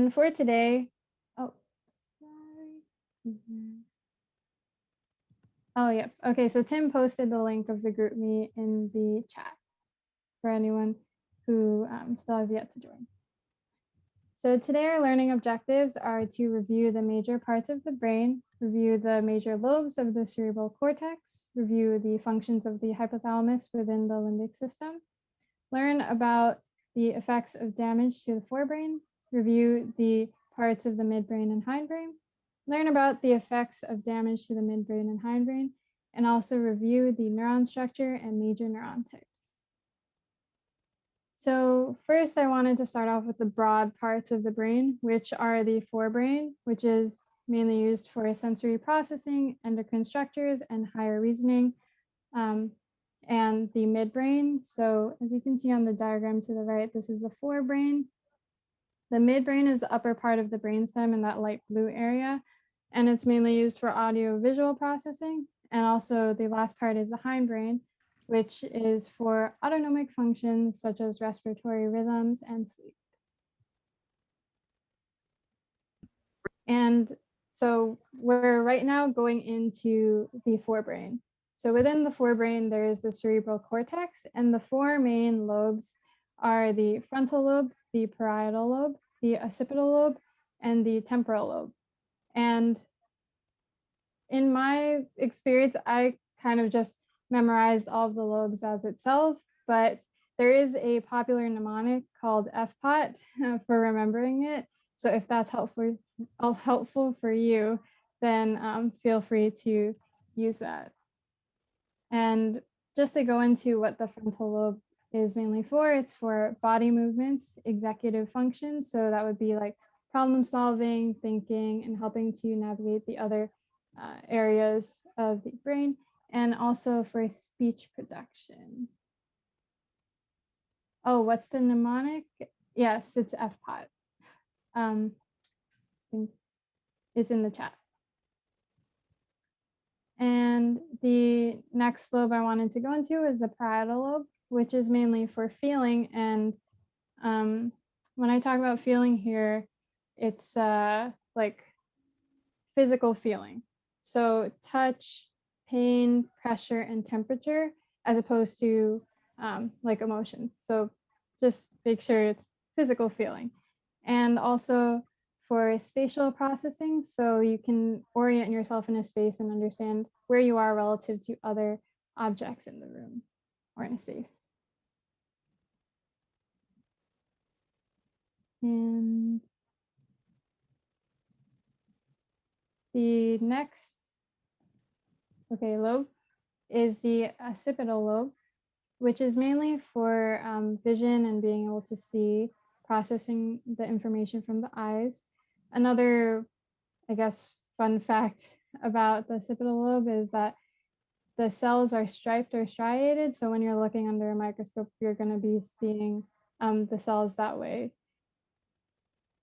And for today, oh, sorry. Oh, yep. Okay, so Tim posted the link of the group meet in the chat for anyone who still has yet to join. So today our learning objectives are to review the major parts of the brain, review the major lobes of the cerebral cortex, review the functions of the hypothalamus within the limbic system, learn about the effects of damage to the forebrain, review the parts of the midbrain and hindbrain, learn about the effects of damage to the midbrain and hindbrain, and also review the neuron structure and major neuron types. So first, I wanted to start off with the broad parts of the brain, which are the forebrain, which is mainly used for sensory processing, endocrine structures, and higher reasoning, and the midbrain. So as you can see on the diagram to the right, this is the forebrain. The midbrain is the upper part of the brainstem in that light blue area, and it's mainly used for audio-visual processing. And also the last part is the hindbrain, which is for autonomic functions such as respiratory rhythms and sleep. And so we're right now going into the forebrain. So within the forebrain, there is the cerebral cortex, and the four main lobes are the frontal lobe, the parietal lobe, the occipital lobe, and the temporal lobe. And in my experience, I kind of just memorized all of the lobes as itself, but there is a popular mnemonic called FPOT for remembering it. So if that's helpful for you, then feel free to use that. And just to go into what the frontal lobe is mainly for, it's for body movements, executive functions. So that would be like problem solving, thinking, and helping to navigate the other areas of the brain, and also for speech production. Oh, what's the mnemonic? Yes, it's FPOT. It's in the chat. And the next lobe I wanted to go into is the parietal lobe, which is mainly for feeling. And when I talk about feeling here, it's like physical feeling. So touch, pain, pressure, and temperature, as opposed to like emotions. So just make sure it's physical feeling. And also for spatial processing, so you can orient yourself in a space and understand where you are relative to other objects in the room or in a space. And the next, lobe is the occipital lobe, which is mainly for vision and being able to see, processing the information from the eyes. Another, I guess, fun fact about the occipital lobe is that the cells are striped or striated. So when you're looking under a microscope, you're going to be seeing the cells that way.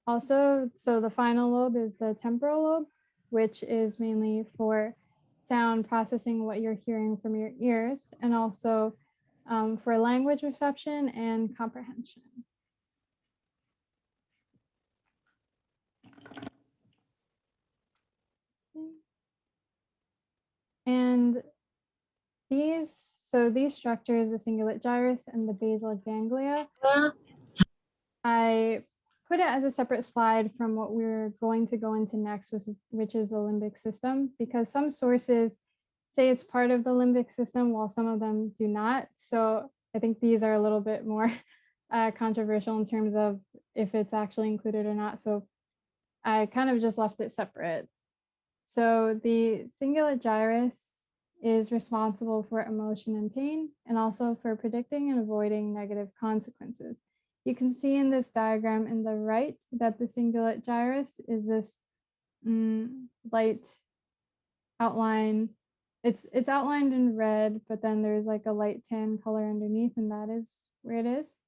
Also, so the final lobe is the temporal lobe, which is mainly for sound processing, what you're hearing from your ears, and also for language reception and comprehension. And these structures, the cingulate gyrus and the basal ganglia, I put it as a separate slide from what we're going to go into next, which is the limbic system, because some sources say it's part of the limbic system while some of them do not. So I think these are a little bit more controversial in terms of if it's actually included or not. So I kind of just left it separate. So the cingulate gyrus is responsible for emotion and pain, and also for predicting and avoiding negative consequences. You can see in this diagram in the right that the cingulate gyrus is this light outline. It's outlined in red, but then there's like a light tan color underneath, and that is where it is.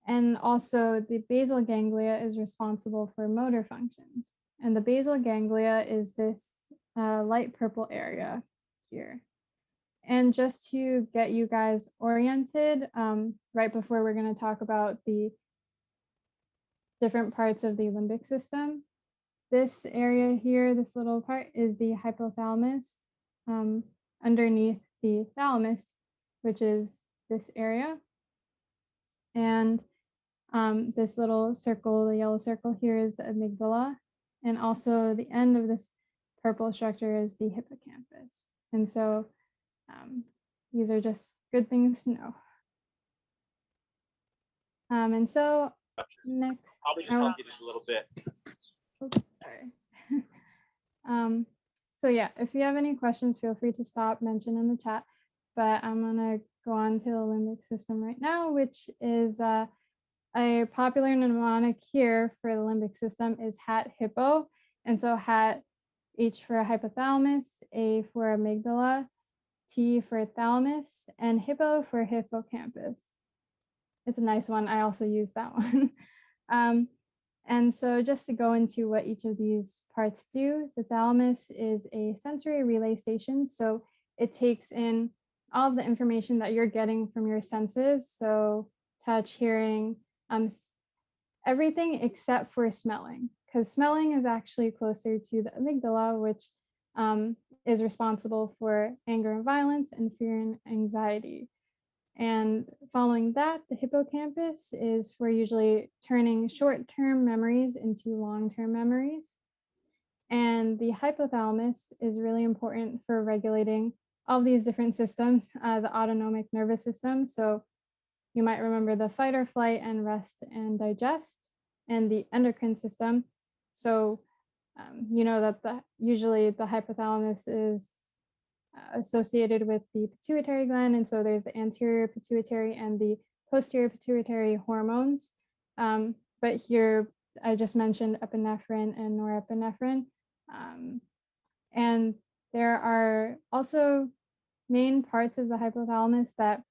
And also the basal ganglia is responsible for motor functions. And the basal ganglia is this light purple area here. And just to get you guys oriented, right before we're going to talk about the different parts of the limbic system. This area here, this little part, is the hypothalamus underneath the thalamus, which is this area. And this little circle, the yellow circle here, is the amygdala. And also the end of this purple structure is the hippocampus. And so these are just good things to know. And so next, Probably just help you just a little bit. Oops, sorry. So yeah, if you have any questions, feel free to stop, mention in the chat. But I'm gonna go on to the limbic system right now, which is a popular mnemonic here for the limbic system is HAT hippo. And so HAT, H for hypothalamus, A for amygdala, T for thalamus, and hippo for hippocampus. It's a nice one. I also use that one. And so just to go into what each of these parts do, the thalamus is a sensory relay station. So it takes in all of the information that you're getting from your senses. So touch, hearing, everything except for smelling, because smelling is actually closer to the amygdala, which is responsible for anger and violence and fear and anxiety. And following that, the hippocampus is for usually turning short-term memories into long-term memories. And the hypothalamus is really important for regulating all these different systems, the autonomic nervous system. So you might remember the fight or flight and rest and digest, and the endocrine system. So you know that usually the hypothalamus is associated with the pituitary gland, and so there's the anterior pituitary and the posterior pituitary hormones. But here I just mentioned epinephrine and norepinephrine. And there are also main parts of the hypothalamus that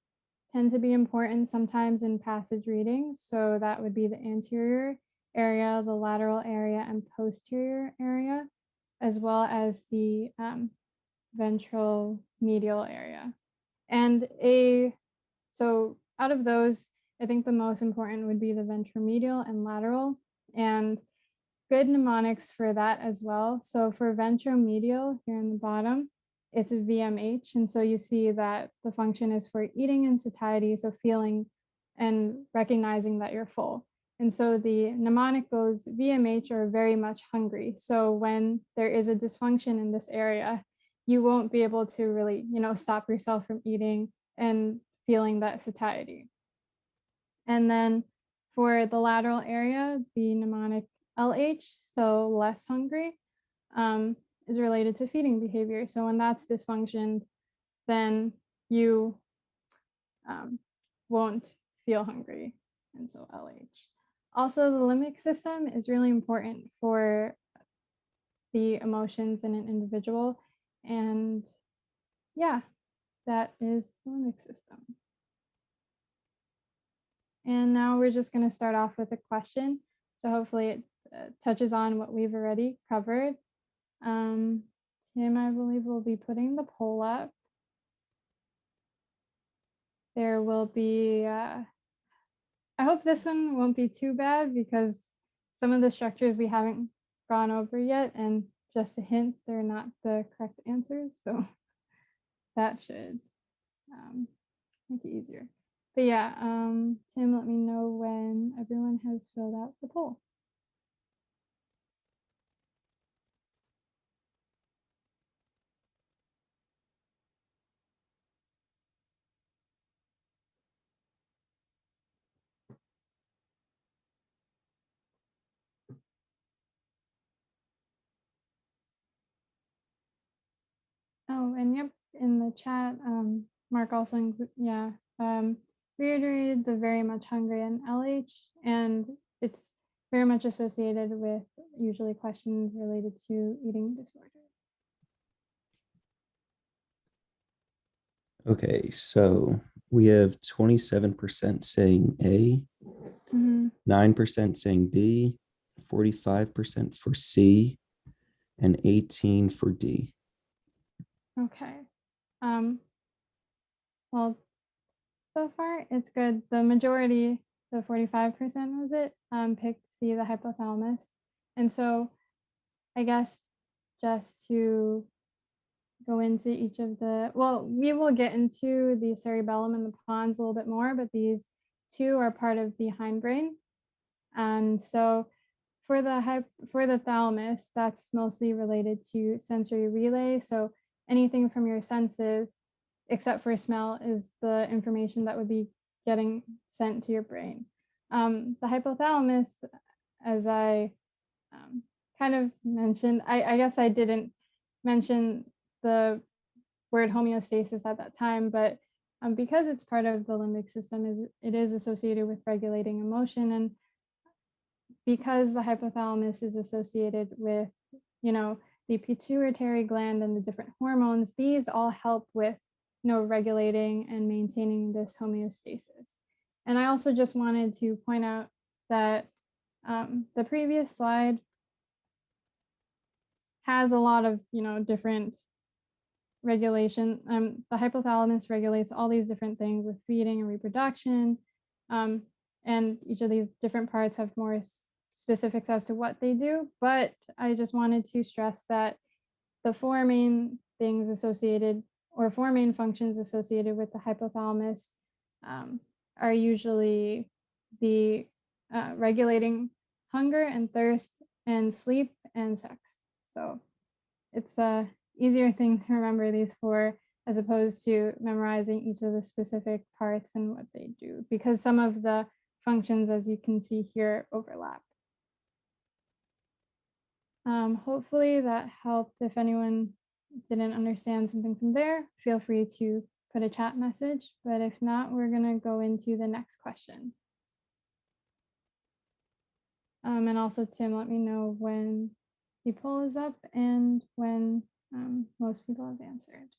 tend to be important sometimes in passage readings. So that would be the anterior area, the lateral area, and posterior area, as well as the ventral medial area. And so out of those, I think the most important would be the ventromedial and lateral, and good mnemonics for that as well. So for ventromedial here in the bottom, it's a VMH. And so you see that the function is for eating and satiety, so feeling and recognizing that you're full. And so the mnemonic goes VMH, or very much hungry. So when there is a dysfunction in this area, you won't be able to really, stop yourself from eating and feeling that satiety. And then for the lateral area, the mnemonic LH, so less hungry, is related to feeding behavior. So when that's dysfunctioned, then you won't feel hungry, and so LH. Also, the limbic system is really important for the emotions in an individual. And yeah, that is the limbic system. And now we're just going to start off with a question. So hopefully it touches on what we've already covered. Tim, I believe, will be putting the poll up. There will be, I hope this one won't be too bad, because some of the structures we haven't gone over yet, and just a hint, they're not the correct answers. So that should make it easier. But yeah, Tim, let me know when everyone has filled out the poll. Oh, and yep, in the chat, Mark also, reiterated the very much hungry and LH, and it's very much associated with usually questions related to eating disorders. Okay, so we have 27% saying A, 9% saying B, 45% for C, and 18 for D. Okay. Well, so far it's good. The majority the 45% was it, picked C, the hypothalamus. And so I guess just to go into each of the, well, we will get into the cerebellum and the pons a little bit more, but these two are part of the hindbrain. And so for the thalamus, that's mostly related to sensory relay. So anything from your senses, except for smell, is the information that would be getting sent to your brain. The hypothalamus, as I kind of mentioned, I guess I didn't mention the word homeostasis at that time, but because it's part of the limbic system, it is associated with regulating emotion, and because the hypothalamus is associated with, the pituitary gland and the different hormones, these all help with, regulating and maintaining this homeostasis. And I also just wanted to point out that the previous slide has a lot of, different regulation. The hypothalamus regulates all these different things with feeding and reproduction. And each of these different parts have more specifics as to what they do. But I just wanted to stress that the four main things associated, or four main functions associated with the hypothalamus, are usually the regulating hunger and thirst and sleep and sex. So it's a easier thing to remember these four as opposed to memorizing each of the specific parts and what they do, because some of the functions, as you can see here, overlap. Hopefully that helped. If anyone didn't understand something from there, feel free to put a chat message, but if not, we're gonna go into the next question. And also, Tim, let me know when the poll is up and when most people have answered.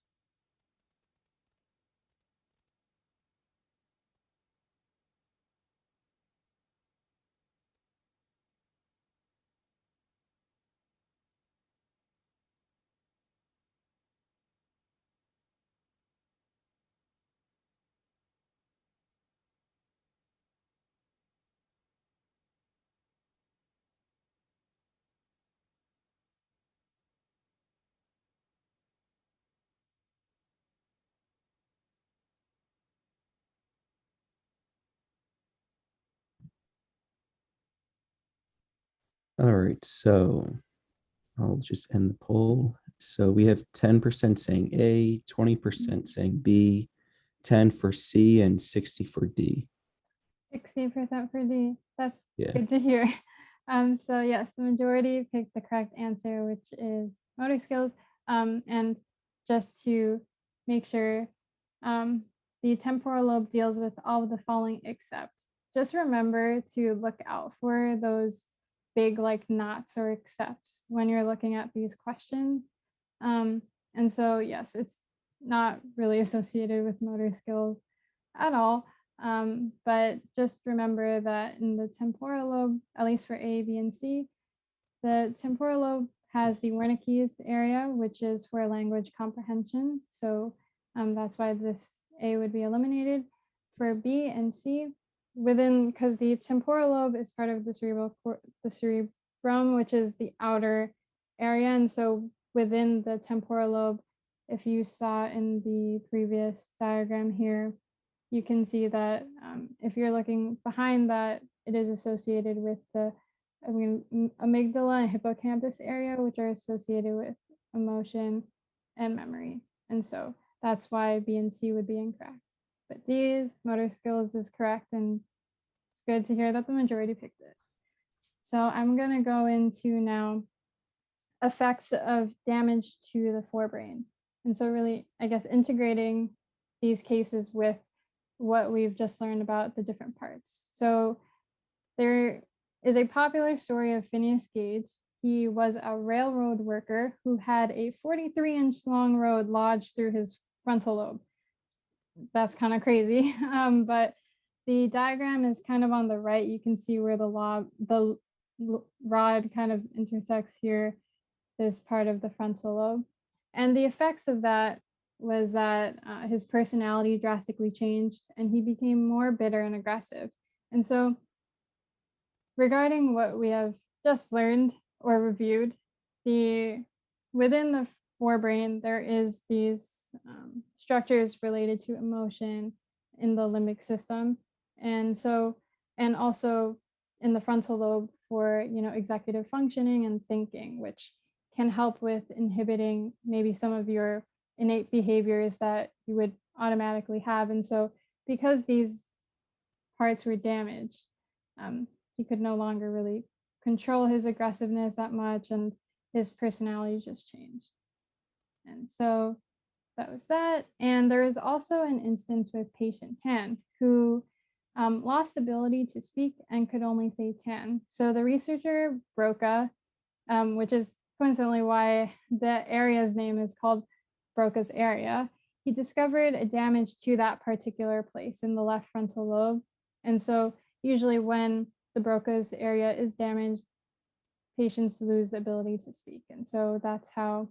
All right, so I'll just end the poll. So we have 10% saying A, 20% saying B, 10 for C, and 60 for D. 60% for D. That's good to hear. So yes, the majority picked the correct answer, which is motor skills. And just to make sure, the temporal lobe deals with all of the following except. Just remember to look out for those big like nots or excepts when you're looking at these questions. And so yes, it's not really associated with motor skills at all. But just remember that in the temporal lobe, at least for A, B, and C, the temporal lobe has the Wernicke's area, which is for language comprehension. So that's why this A would be eliminated. For B and C, because the temporal lobe is part of the cerebrum, which is the outer area. And so within the temporal lobe, if you saw in the previous diagram here, you can see that if you're looking behind that, it is associated with the amygdala and hippocampus area, which are associated with emotion and memory. And so that's why B and C would be incorrect. But D's, motor skills, is correct, and it's good to hear that the majority picked it. So I'm going to go into now effects of damage to the forebrain. And so really, I guess, integrating these cases with what we've just learned about the different parts. So there is a popular story of Phineas Gage. He was a railroad worker who had a 43-inch long rod lodged through his frontal lobe. That's kind of crazy, but the diagram is kind of on the right. You can see where the rod kind of intersects here, this part of the frontal lobe. And the effects of that was that his personality drastically changed and he became more bitter and aggressive. And so regarding what we have just learned or reviewed, within the forebrain, there is these structures related to emotion in the limbic system. And also in the frontal lobe for, executive functioning and thinking, which can help with inhibiting maybe some of your innate behaviors that you would automatically have. And so because these parts were damaged, he could no longer really control his aggressiveness that much, and his personality just changed. And so that was that. And there was also an instance with patient 10 who lost ability to speak and could only say 10. So the researcher Broca, which is coincidentally why the area's name is called Broca's area, he discovered a damage to that particular place in the left frontal lobe. And so usually when the Broca's area is damaged, patients lose the ability to speak. And so that's how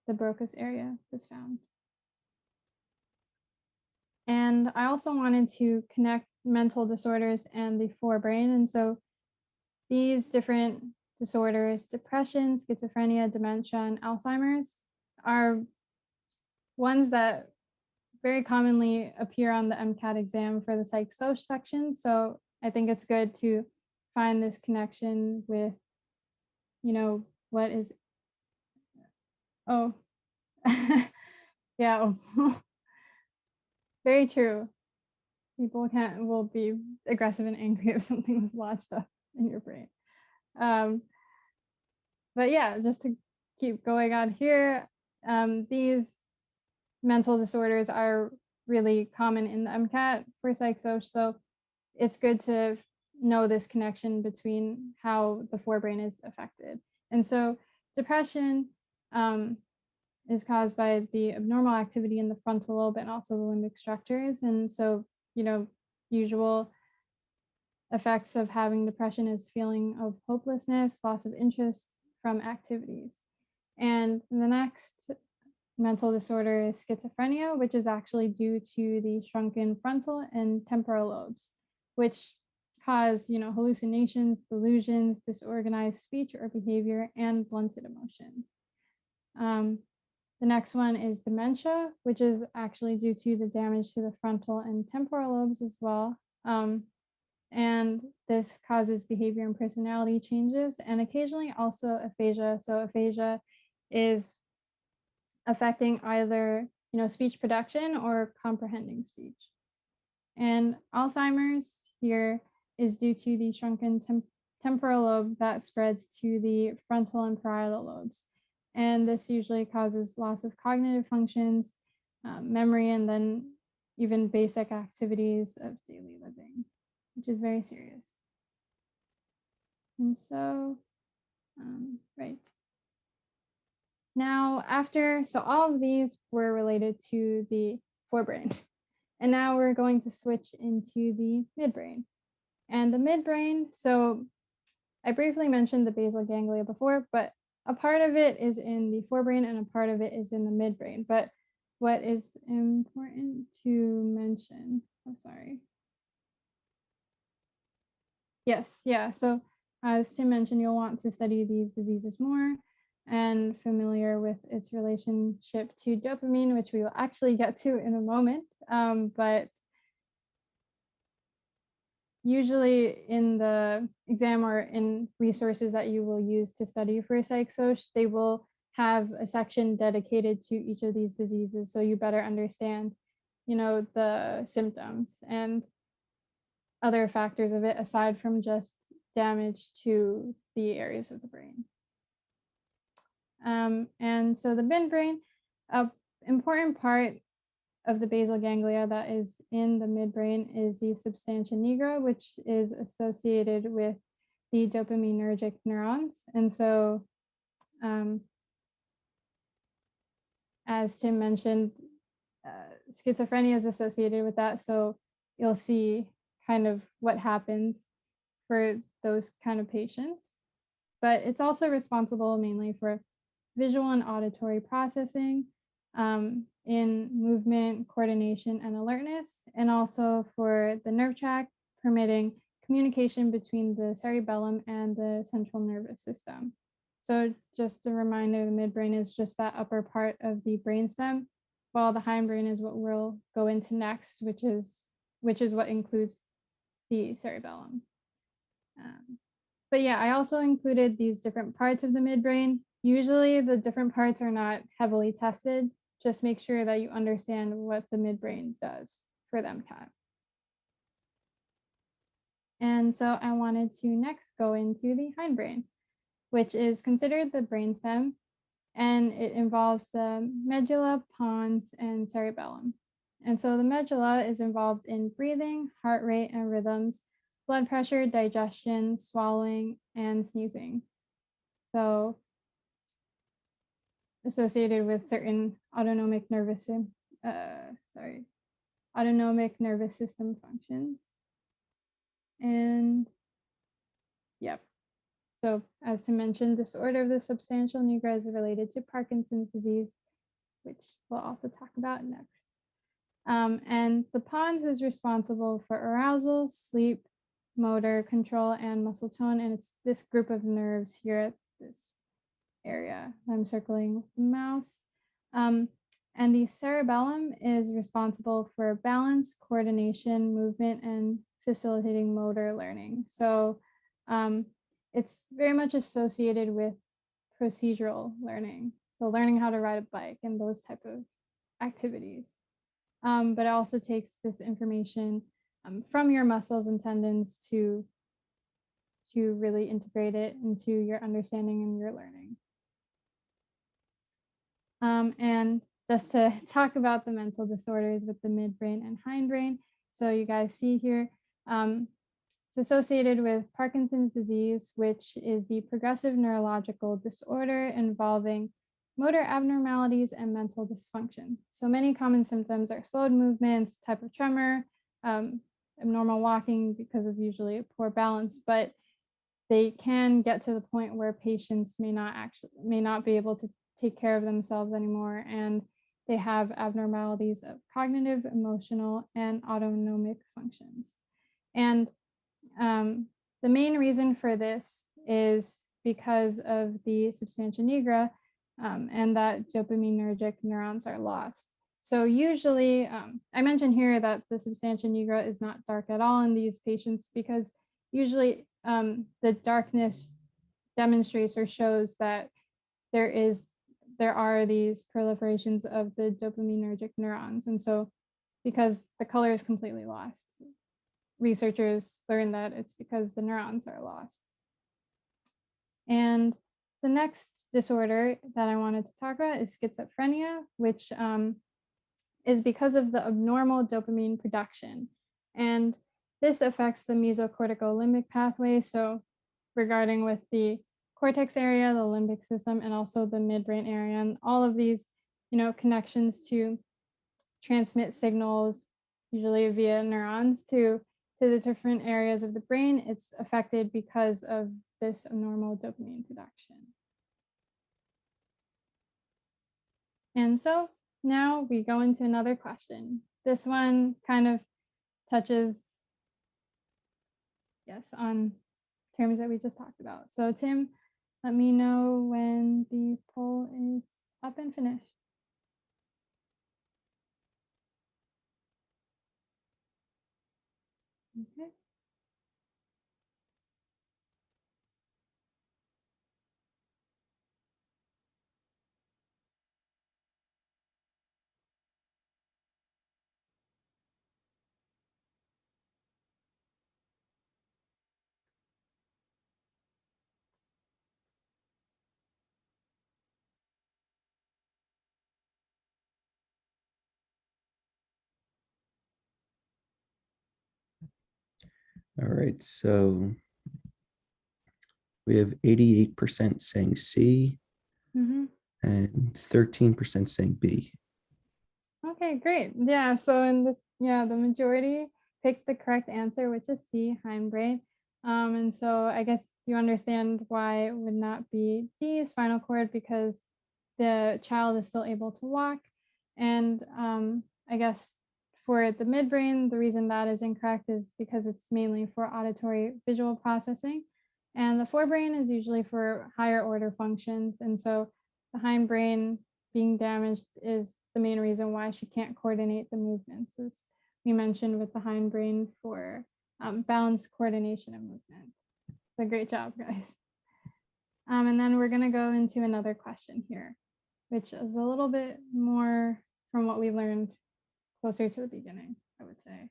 the Broca's area was found. And I also wanted to connect mental disorders and the forebrain. And so these different disorders, depression, schizophrenia, dementia, and Alzheimer's, are ones that very commonly appear on the MCAT exam for the psych-soc section. So I think it's good to find this connection with, what is, oh, yeah, very true. People will be aggressive and angry if something was lodged up in your brain. But yeah, just to keep going on here, these mental disorders are really common in the MCAT for psych-soc, so it's good to know this connection between how the forebrain is affected. And so depression is caused by the abnormal activity in the frontal lobe and also the limbic structures. And so, usual effects of having depression is feeling of hopelessness, loss of interest from activities. And the next mental disorder is schizophrenia, which is actually due to the shrunken frontal and temporal lobes, which cause, hallucinations, delusions, disorganized speech or behavior, and blunted emotions. The next one is dementia, which is actually due to the damage to the frontal and temporal lobes as well. And this causes behavior and personality changes, and occasionally also aphasia. So aphasia is affecting either, speech production or comprehending speech. And Alzheimer's here is due to the shrunken temporal lobe that spreads to the frontal and parietal lobes. And this usually causes loss of cognitive functions, memory, and then even basic activities of daily living, which is very serious. And so, right. Now, so all of these were related to the forebrain. And now we're going to switch into the midbrain. And the midbrain, so I briefly mentioned the basal ganglia before, but a part of it is in the forebrain and a part of it is in the midbrain. But what is important to mention, Yes, yeah. So as Tim mentioned, you'll want to study these diseases more and familiar with its relationship to dopamine, which we will actually get to in a moment. But usually in the exam or in resources that you will use to study for psych-soc, they will have a section dedicated to each of these diseases. So you better understand, the symptoms and other factors of it aside from just damage to the areas of the brain. And so the midbrain, an important part of the basal ganglia that is in the midbrain is the substantia nigra, which is associated with the dopaminergic neurons. And so, as Tim mentioned, schizophrenia is associated with that. So you'll see kind of what happens for those kind of patients. But it's also responsible mainly for visual and auditory processing, in movement, coordination, and alertness, and also for the nerve tract, permitting communication between the cerebellum and the central nervous system. So just a reminder, the midbrain is just that upper part of the brainstem, while the hindbrain is what we'll go into next, which is what includes the cerebellum. But yeah, I also included these different parts of the midbrain. Usually the different parts are not heavily tested. Just make sure that you understand what the midbrain does for the MCAT. And so I wanted to next go into the hindbrain, which is considered the brainstem, and it involves the medulla, pons, and cerebellum. And so the medulla is involved in breathing, heart rate and rhythms, blood pressure, digestion, swallowing, and sneezing. So associated with certain autonomic nervous system functions. And yep. So as to mention, disorder of the substantial nigra is related to Parkinson's disease, which we'll also talk about next. And the pons is responsible for arousal, sleep, motor control, and muscle tone. And it's this group of nerves here at this area I'm circling with the mouse. And the cerebellum is responsible for balance, coordination, movement, and facilitating motor learning. So it's very much associated with procedural learning. So learning how to ride a bike and those type of activities. But it also takes this information from your muscles and tendons to really integrate it into your understanding and your learning. And just to talk about the mental disorders with the midbrain and hindbrain. So you guys see here, it's associated with Parkinson's disease, which is the progressive neurological disorder involving motor abnormalities and mental dysfunction. So many common symptoms are slowed movements, type of tremor, abnormal walking because of usually a poor balance, but they can get to the point where patients may not be able to take care of themselves anymore, and they have abnormalities of cognitive, emotional, and autonomic functions. And the main reason for this is because of the substantia nigra, and that dopaminergic neurons are lost. So usually, I mentioned here that the substantia nigra is not dark at all in these patients because usually the darkness demonstrates or shows that there are these proliferations of the dopaminergic neurons. And so because the color is completely lost, researchers learned that it's because the neurons are lost. And the next disorder that I wanted to talk about is schizophrenia, which is because of the abnormal dopamine production. And this affects the mesocortical limbic pathway. So regarding with the cortex area, the limbic system, and also the midbrain area, and all of these, connections to transmit signals, usually via neurons, to the different areas of the brain. It's affected because of this abnormal dopamine production. And so now we go into another question. This one kind of touches, on terms that we just talked about. So Tim, let me know when the poll is up and finished. Okay. All right, so we have 88% saying C and 13% saying B. Okay, great. Yeah, so in this, the majority picked the correct answer, which is C, hindbrain. And so I guess you understand why it would not be D, spinal cord, because the child is still able to walk. And I guess for the midbrain, the reason that is incorrect is because it's mainly for auditory visual processing. And the forebrain is usually for higher order functions. And so the hindbrain being damaged is the main reason why she can't coordinate the movements, as we mentioned with the hindbrain for balanced coordination of movement. So great job, guys. And then we're going to go into another question here, which is a little bit more from what we learned closer to the beginning, I would say.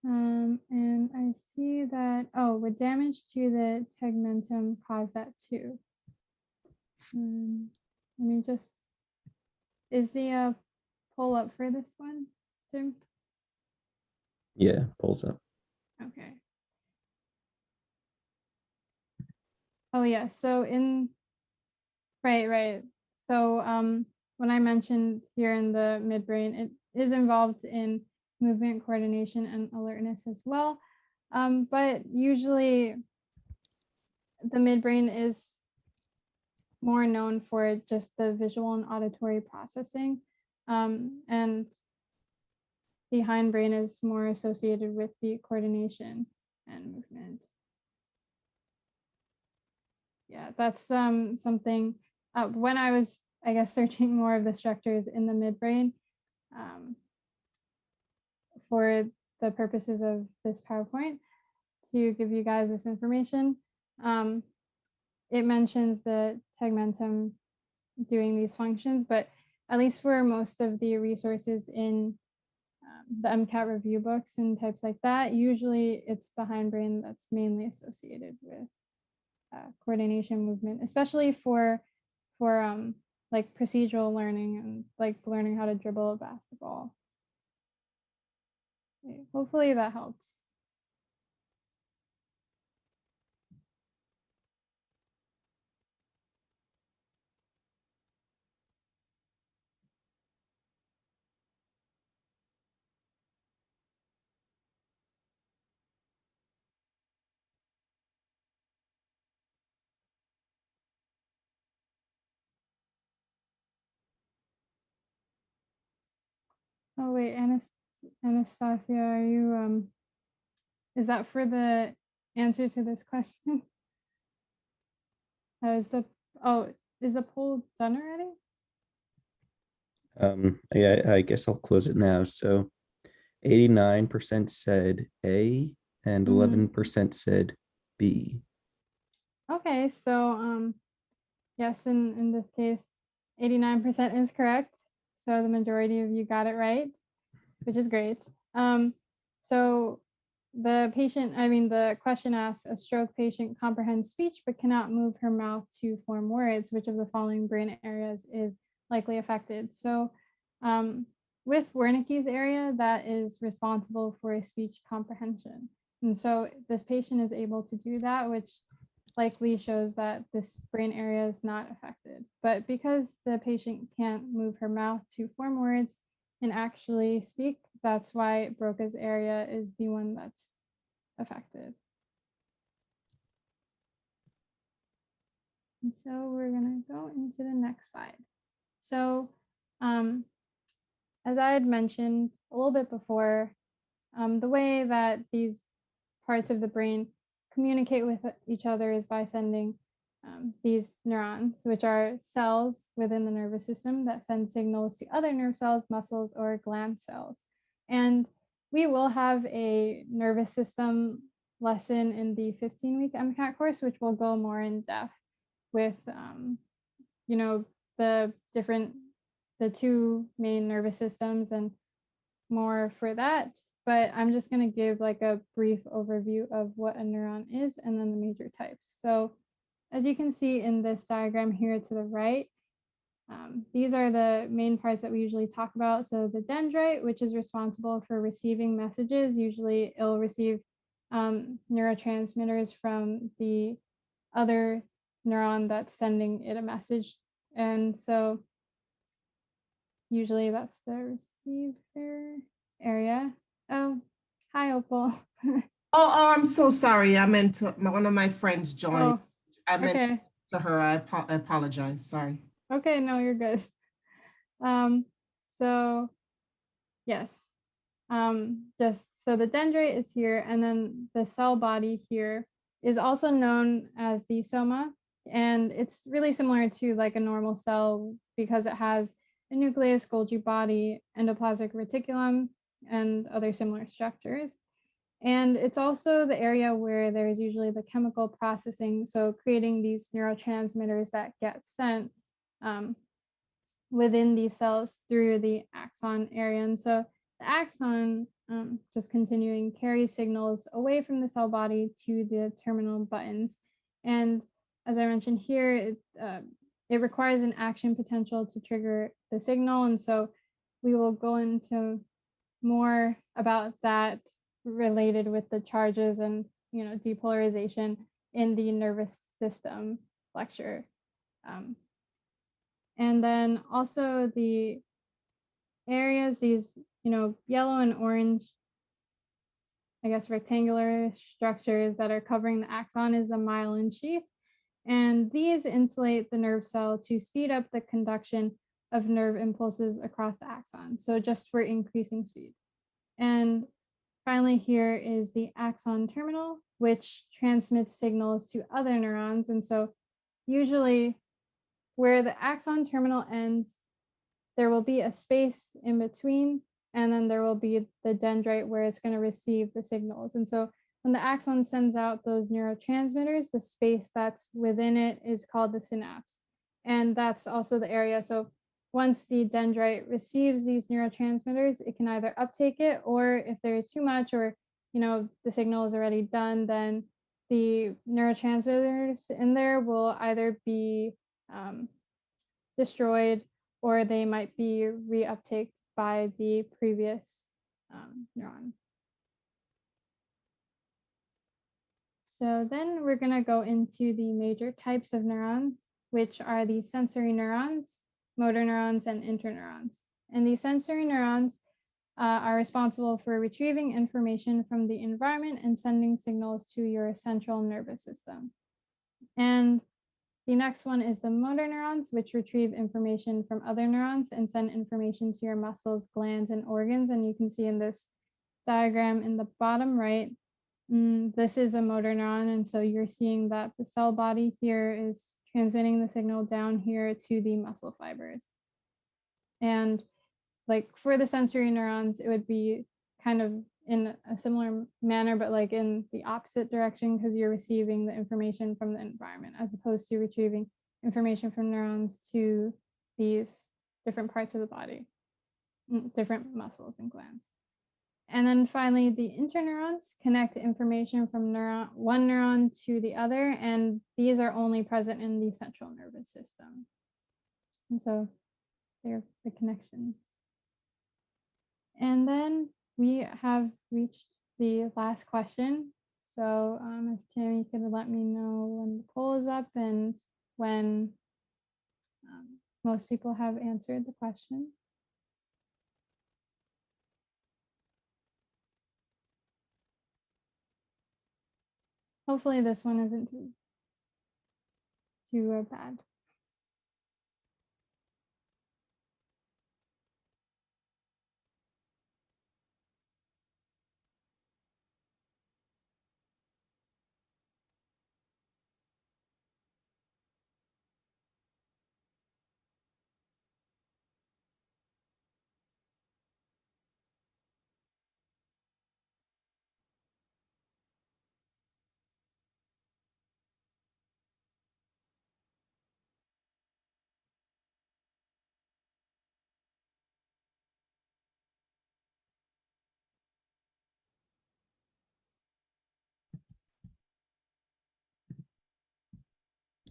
And I see that, oh, would damage to the tegmentum cause that too? Let me just, is the poll up for this one, Tim? Yeah, pulls up. Okay. Oh yeah, so right. So when I mentioned here in the midbrain, it is involved in movement coordination and alertness as well. But usually the midbrain is more known for just the visual and auditory processing. And the hindbrain is more associated with the coordination and movement. Yeah, that's something when I was, I guess, searching more of the structures in the midbrain for the purposes of this PowerPoint to give you guys this information. It mentions the tegmentum doing these functions, but at least for most of the resources in the MCAT review books and types like that, usually it's the hindbrain that's mainly associated with coordination movement, especially for like procedural learning and like learning how to dribble a basketball. Okay, hopefully that helps. Oh wait, Anastasia, are you is that for the answer to this question? Is the poll done already? Yeah, I guess I'll close it now. So 89% said A and 11% said B. Okay, so yes, in this case, 89% is correct. So the majority of you got it right, which is great. So the question asks, a stroke patient comprehends speech but cannot move her mouth to form words. Which of the following brain areas is likely affected? So with Wernicke's area, that is responsible for speech comprehension. And so this patient is able to do that, which likely shows that this brain area is not affected. But because the patient can't move her mouth to form words and actually speak, that's why Broca's area is the one that's affected. And so we're gonna go into the next slide. So as I had mentioned a little bit before, the way that these parts of the brain communicate with each other is by sending these neurons, which are cells within the nervous system that send signals to other nerve cells, muscles, or gland cells. And we will have a nervous system lesson in the 15-week MCAT course, which will go more in depth with, the two main nervous systems and more for that. But I'm just going to give like a brief overview of what a neuron is and then the major types. So as you can see in this diagram here to the right, these are the main parts that we usually talk about. So the dendrite, which is responsible for receiving messages, usually it'll receive neurotransmitters from the other neuron that's sending it a message. And so usually that's the receiver area. Oh, hi, Opal. Oh, I'm so sorry. I meant to, one of my friends joined. Oh, I meant okay. to her. I apologize. Sorry. Okay, no, you're good. So yes, just so the dendrite is here, and then the cell body here is also known as the soma, and it's really similar to like a normal cell because it has a nucleus, Golgi body, endoplasmic reticulum, and other similar structures. And it's also the area where there is usually the chemical processing, so creating these neurotransmitters that get sent within these cells through the axon area. And so the axon, just continuing, carries signals away from the cell body to the terminal buttons. And as I mentioned here, it requires an action potential to trigger the signal. And so we will go into more about that related with the charges and depolarization in the nervous system lecture. And then also the areas, these yellow and orange, I guess rectangular structures that are covering the axon is the myelin sheath. And these insulate the nerve cell to speed up the conduction of nerve impulses across the axon. So just for increasing speed. And finally, here is the axon terminal, which transmits signals to other neurons. And so usually where the axon terminal ends, there will be a space in between, and then there will be the dendrite where it's going to receive the signals. And so when the axon sends out those neurotransmitters, the space that's within it is called the synapse. And that's also the area. So once the dendrite receives these neurotransmitters, it can either uptake it, or if there's too much, or the signal is already done, then the neurotransmitters in there will either be destroyed, or they might be reuptaked by the previous neuron. So then we're going to go into the major types of neurons, which are the sensory neurons, motor neurons, and interneurons. And the sensory neurons are responsible for retrieving information from the environment and sending signals to your central nervous system. And the next one is the motor neurons, which retrieve information from other neurons and send information to your muscles, glands, and organs. And you can see in this diagram in the bottom right, this is a motor neuron. And so you're seeing that the cell body here is transmitting the signal down here to the muscle fibers. And like for the sensory neurons, it would be kind of in a similar manner, but like in the opposite direction, because you're receiving the information from the environment as opposed to retrieving information from neurons to these different parts of the body, different muscles and glands. And then finally, the interneurons connect information from one neuron to the other, and these are only present in the central nervous system. And so they're the connections. And then we have reached the last question. So if Tim, you could let me know when the poll is up and when most people have answered the question. Hopefully this one isn't too bad.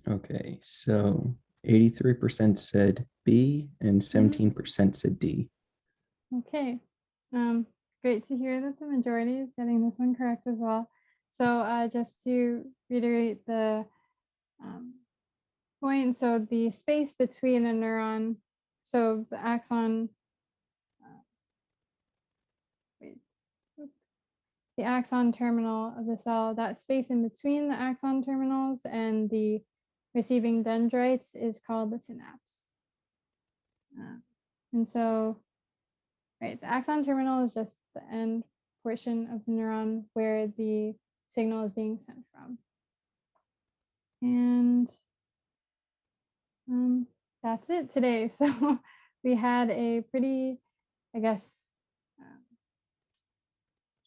Okay, so 83% said B and 17% said D. Okay, great to hear that the majority is getting this one correct as well. So just to reiterate the point, so the space between a neuron, so the axon, the axon terminal of the cell, that space in between the axon terminals and the receiving dendrites is called the synapse. And so, right, the axon terminal is just the end portion of the neuron where the signal is being sent from. And that's it today. So we had a pretty, I guess,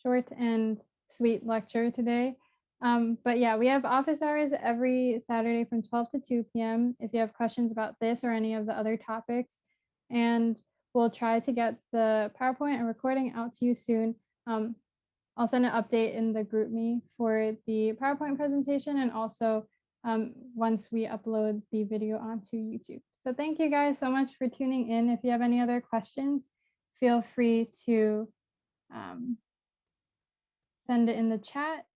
short and sweet lecture today. But yeah, we have office hours every Saturday from 12 to 2 p.m. if you have questions about this or any of the other topics. And we'll try to get the PowerPoint and recording out to you soon. I'll send an update in the GroupMe for the PowerPoint presentation and also once we upload the video onto YouTube. So thank you guys so much for tuning in. If you have any other questions, feel free to send it in the chat